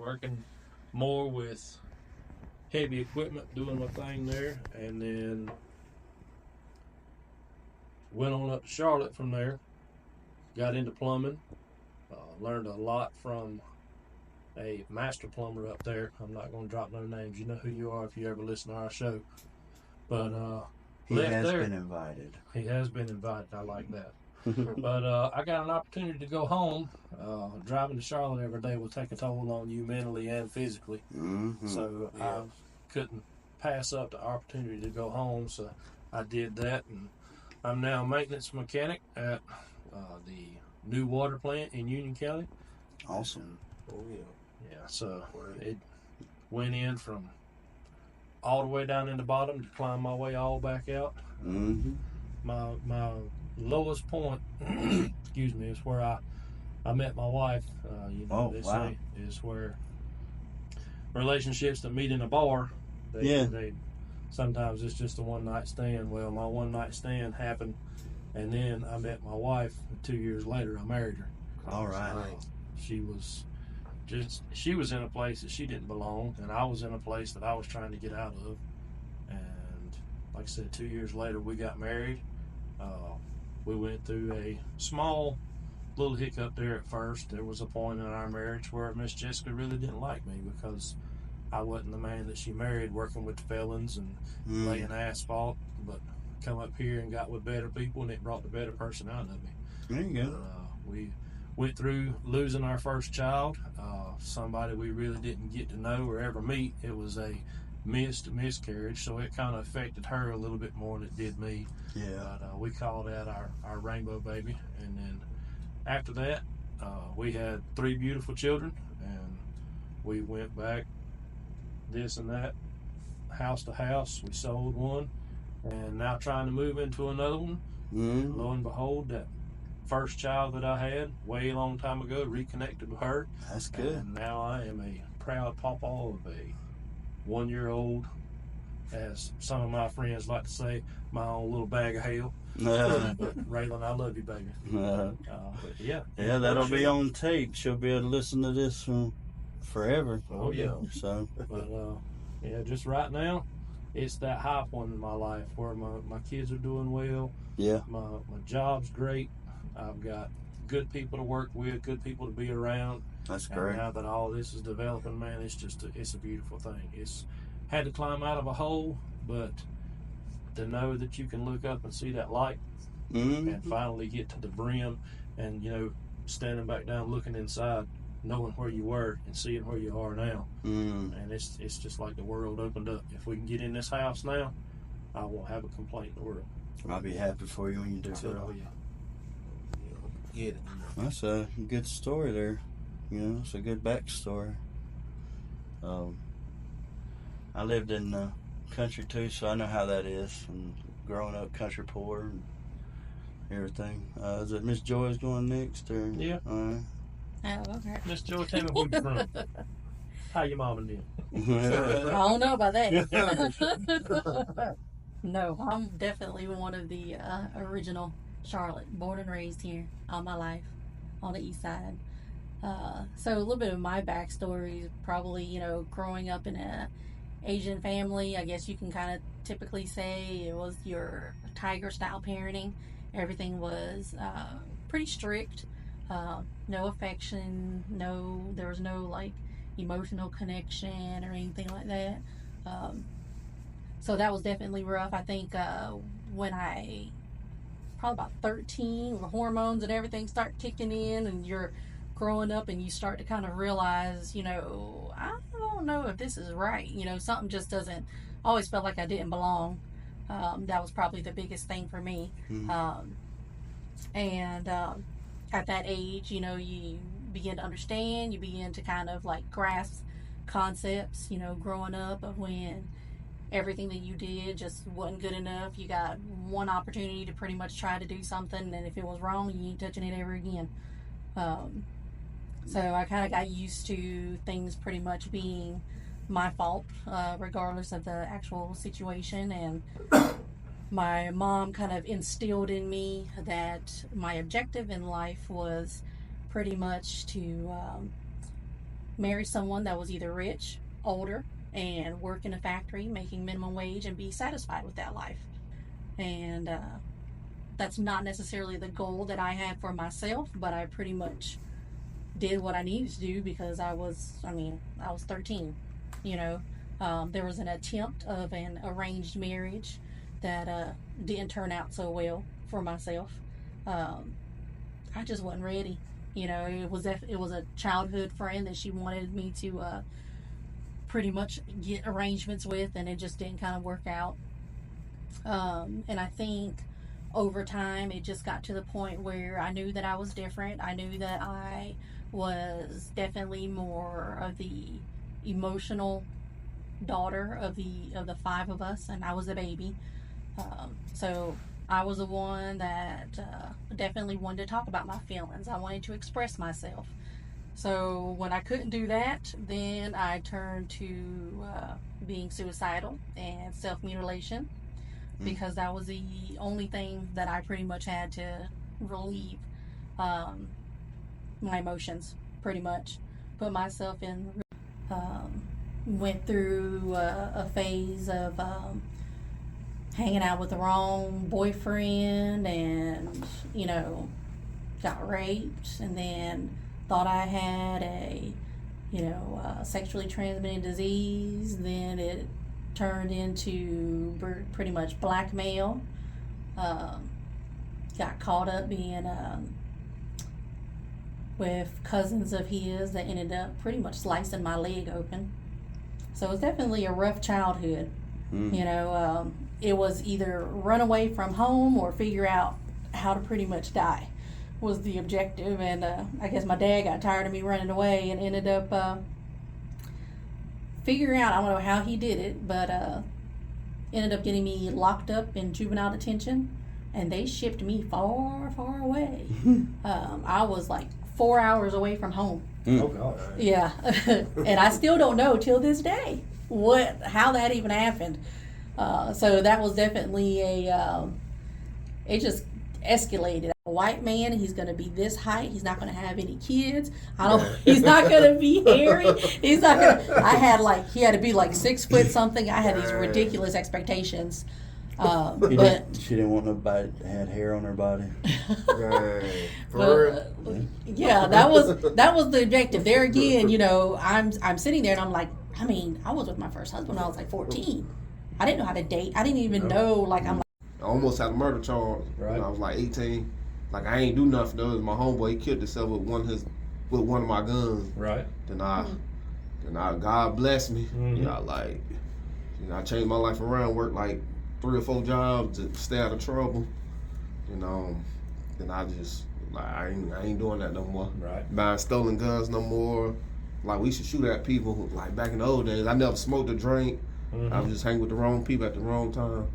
working more with heavy equipment, doing my thing there, and then went on up to Charlotte from there. Got into plumbing. Learned a lot from a master plumber up there. I'm not going to drop no names. You know who you are if you ever listen to our show. But he left has there. been invited. He has been invited. I like that. But I got an opportunity to go home. Driving to Charlotte every day will take a toll on you mentally and physically. Mm-hmm. So I couldn't pass up the opportunity to go home. So I did that, and I'm now a maintenance mechanic at the new water plant in Union County. Awesome. Oh, yeah. Yeah, so it went in from all the way down in the bottom to climb my way all back out. Mm-hmm. My lowest point, excuse me, is where I met my wife. They say is where relationships that meet in a bar, they sometimes it's just a one night stand. Well, my one night stand happened, and then I met my wife. 2 years later, I married her. All right. She was in a place that she didn't belong, and I was in a place that I was trying to get out of. And like I said, 2 years later, we got married. We went through a small little hiccup there at first. There was a point in our marriage where Miss Jessica really didn't like me because I wasn't the man that she married, working with felons and laying asphalt, but come up here and got with better people, and it brought the better person out of me. There you go. We went through losing our first child, somebody we really didn't get to know or ever meet. It was a miscarriage, so it kind of affected her a little bit more than it did me. Yeah. But we called that our rainbow baby. And then after that, we had 3 beautiful children, and we went back this and that, house to house. We sold one, and now trying to move into another one. Mm-hmm. Lo and behold, that first child that I had way a long time ago reconnected with her. That's good. And now I am a proud papa of a 1-year-old, as some of my friends like to say, my own little bag of hell. But Raylan, I love you, baby. But yeah, that'll be on tape. She'll be able to listen to this forever. Oh yeah. So, but just right now, it's that high point in my life where my kids are doing well. Yeah. My job's great. I've got good people to work with, good people to be around. That's and great. now that all this is developing, man, it's a beautiful thing. It's had to climb out of a hole, but to know that you can look up and see that light and finally get to the brim, and standing back down, looking inside, knowing where you were and seeing where you are now, and it's just like the world opened up. If we can get in this house now, I won't have a complaint in the world. I'll be happy for you when you do. Oh yeah. Get it. That's a good story there. It's a good backstory. I lived in the country too, so I know how that is. And growing up country poor and everything. Is it Miss Joy's going next? Or? Yeah. All right. Oh, okay. Miss Joy, tell me where you're from. How your mama did? I don't know about that. No, I'm definitely one of the original Charlotte, born and raised here all my life on the east side. So a little bit of my backstory is probably, growing up in a Asian family. I guess you can kind of typically say it was your tiger style parenting. Everything was pretty strict. No affection. There was no like emotional connection or anything like that. So that was definitely rough. I think when I probably about 13, where hormones and everything start kicking in, and you're growing up, and you start to kind of realize, I don't know if this is right. Something just doesn't. Always felt like I didn't belong. That was probably the biggest thing for me. And at that age, you begin to understand. You begin to kind of like grasp concepts. Growing up of when everything that you did just wasn't good enough. You got one opportunity to pretty much try to do something, and if it was wrong, you ain't touching it ever again. So I kind of got used to things pretty much being my fault, regardless of the actual situation. And my mom kind of instilled in me that my objective in life was pretty much to marry someone that was either rich, older, and work in a factory making minimum wage and be satisfied with that life. And that's not necessarily the goal that I had for myself, but I pretty much did what I needed to do because I was 13, you know. There was an attempt of an arranged marriage that didn't turn out so well for myself. I just wasn't ready. You know, it was a childhood friend that she wanted me to pretty much get arrangements with, and it just didn't kind of work out. And I think over time it just got to the point where I knew that I was different. I knew that I was definitely more of the emotional daughter of the five of us, and I was the baby. So I was the one that definitely wanted to talk about my feelings. I wanted to express myself. So when I couldn't do that, then I turned to being suicidal and self-mutilation, because that was the only thing that I pretty much had to relieve my emotions, pretty much. Put myself in, went through a phase of hanging out with the wrong boyfriend, and, you know, got raped, and then thought I had a, sexually transmitted disease. Then it turned into pretty much blackmail. Got caught up being with cousins of his that ended up pretty much slicing my leg open. So it was definitely a rough childhood. You know, it was either run away from home or figure out how to pretty much die was the objective. And I guess my dad got tired of me running away and ended up figuring out, I don't know how he did it, but ended up getting me locked up in juvenile detention, and they shipped me far, far away. I was like 4 hours away from home. Oh gosh. Yeah. And I still don't know till this day how that even happened. So that was definitely it just escalated. A white man, he's going to be this height, he's not going to have any kids, he's not going to be hairy, he's not going to, he had to be like 6 foot something. I had these ridiculous expectations. But she didn't want nobody that had hair on her body. Yeah, that was the objective. There again, you know, I'm sitting there and I'm like, I was with my first husband when I was like 14. I didn't know how to date. I didn't even know, I almost had a murder charge when I was like 18. Like, I ain't do nothing though. It was my homeboy. He killed himself with one of my guns. Right. Then God bless me. I changed my life around. Worked like 3 or 4 jobs to stay out of trouble. Then I just I ain't doing that no more. Right. Buying stolen guns no more. Like, we should shoot at people. Like back in the old days, I never smoked or drank. I was just hanging with the wrong people at the wrong time.